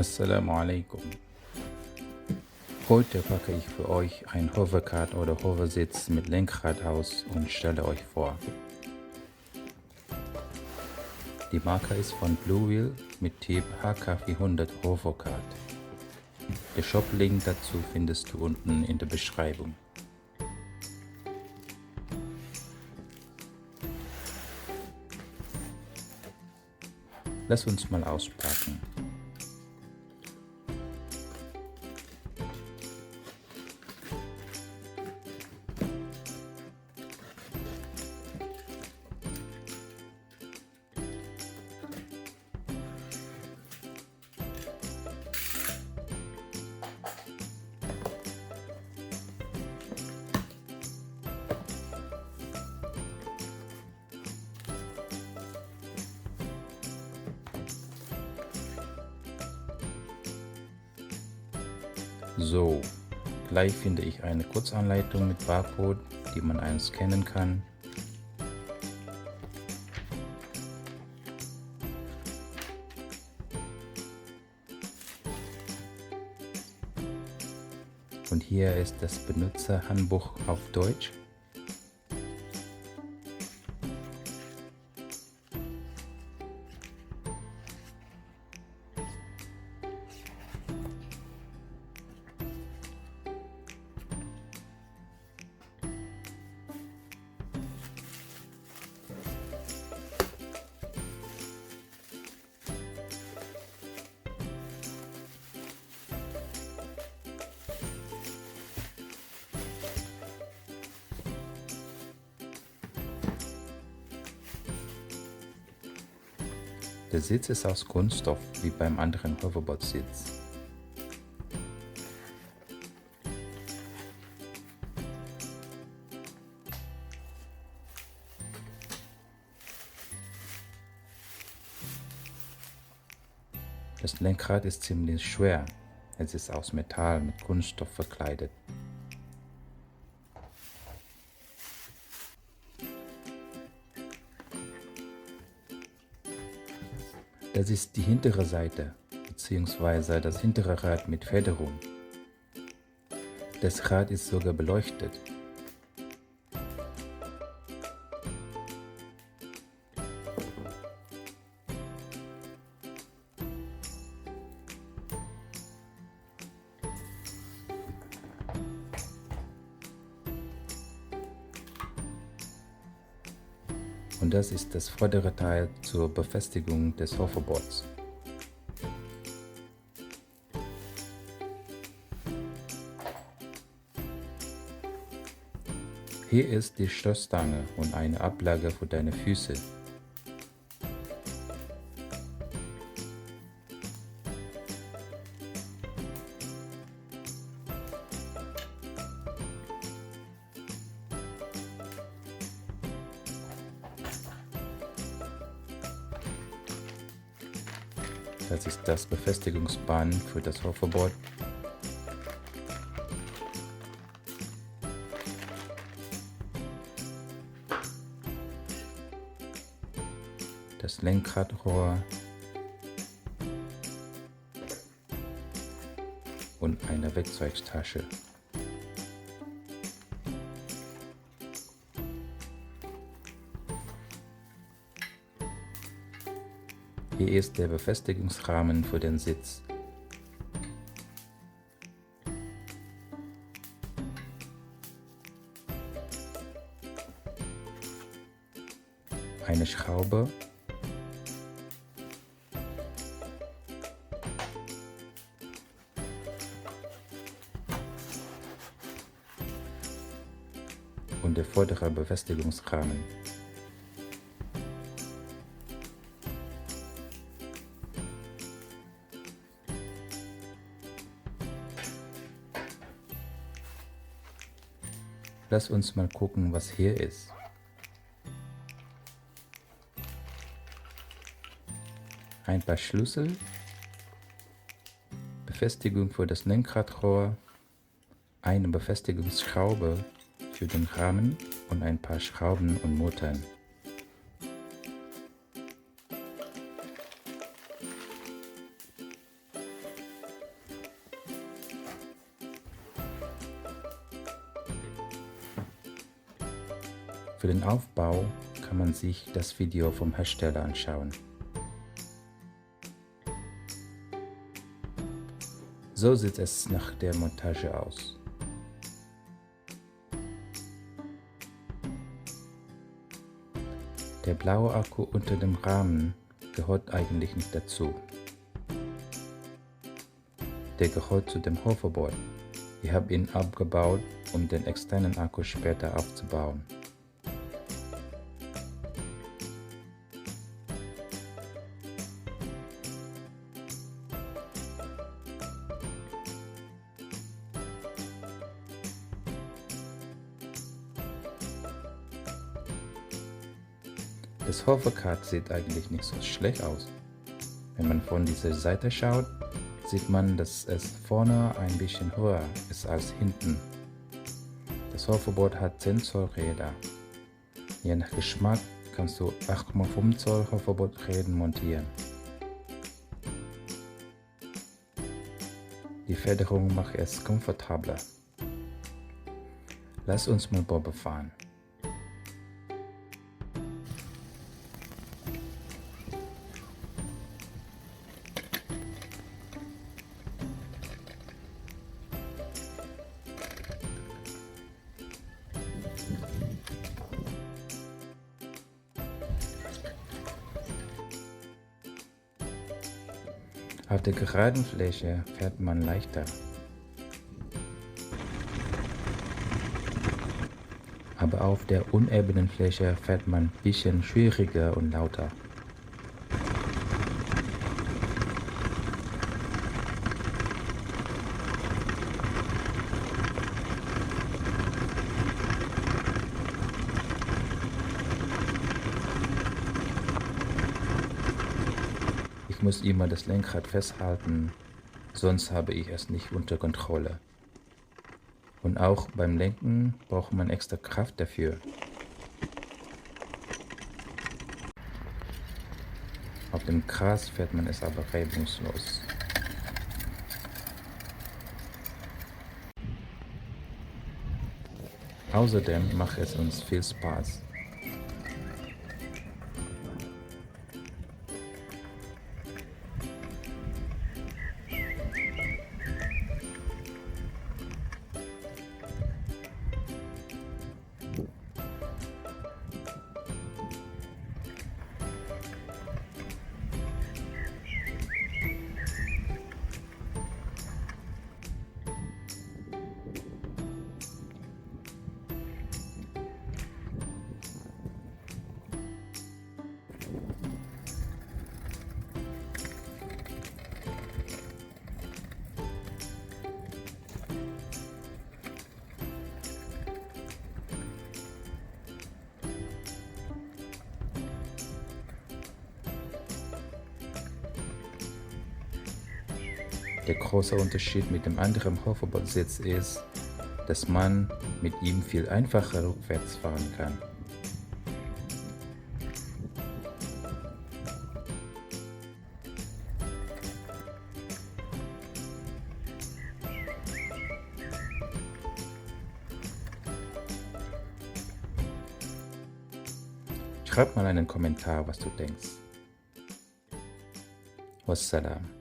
Assalamu alaikum. Heute packe ich für euch ein Hoverkart oder Hoversitz mit Lenkrad aus und stelle euch vor. Die Marke ist von Blue Wheel mit Typ HK400 Hoverkart. Den Shop-Link dazu findest du unten in der Beschreibung. Lass uns mal auspacken. So, gleich finde ich eine Kurzanleitung mit Barcode, die man einscannen kann. Und hier ist das Benutzerhandbuch auf Deutsch. Der Sitz ist aus Kunststoff, wie beim anderen Hoverboard-Sitz. Das Lenkrad ist ziemlich schwer. Es ist aus Metall mit Kunststoff verkleidet. Das ist die hintere Seite, bzw. das hintere Rad mit Federung. Das Rad ist sogar beleuchtet. Und das ist das vordere Teil zur Befestigung des Hoverboards. Hier ist die Stoßstange und eine Ablage für deine Füße. Das ist das Befestigungsband für das Hoverboard. Das Lenkradrohr und eine Werkzeugtasche. Hier ist der Befestigungsrahmen für den Sitz. Eine Schraube, und der vordere Befestigungsrahmen. Lass uns mal gucken, was hier ist. Ein paar Schlüssel, Befestigung für das Lenkradrohr, eine Befestigungsschraube für den Rahmen und ein paar Schrauben und Muttern. Für den Aufbau kann man sich das Video vom Hersteller anschauen. So sieht es nach der Montage aus. Der blaue Akku unter dem Rahmen gehört eigentlich nicht dazu. Der gehört zu dem Hoverboard. Ich habe ihn abgebaut, um den externen Akku später aufzubauen. Das Hoverkart sieht eigentlich nicht so schlecht aus. Wenn man von dieser Seite schaut, sieht man, dass es vorne ein bisschen höher ist als hinten. Das Hoverboard hat 10 Zoll Räder. Je nach Geschmack kannst du 8,5 Zoll Hoverboardräder montieren. Die Federung macht es komfortabler. Lass uns mal Bobbe fahren. Auf der geraden Fläche fährt man leichter. Aber auf der unebenen Fläche fährt man ein bisschen schwieriger und lauter. Ich muss immer das Lenkrad festhalten, sonst habe ich es nicht unter Kontrolle. Und auch beim Lenken braucht man extra Kraft dafür. Auf dem Gras fährt man es aber reibungslos. Außerdem macht es uns viel Spaß. Der große Unterschied mit dem anderen Hoverboardsitz ist, dass man mit ihm viel einfacher rückwärts fahren kann. Schreib mal einen Kommentar, was du denkst. Wassalam.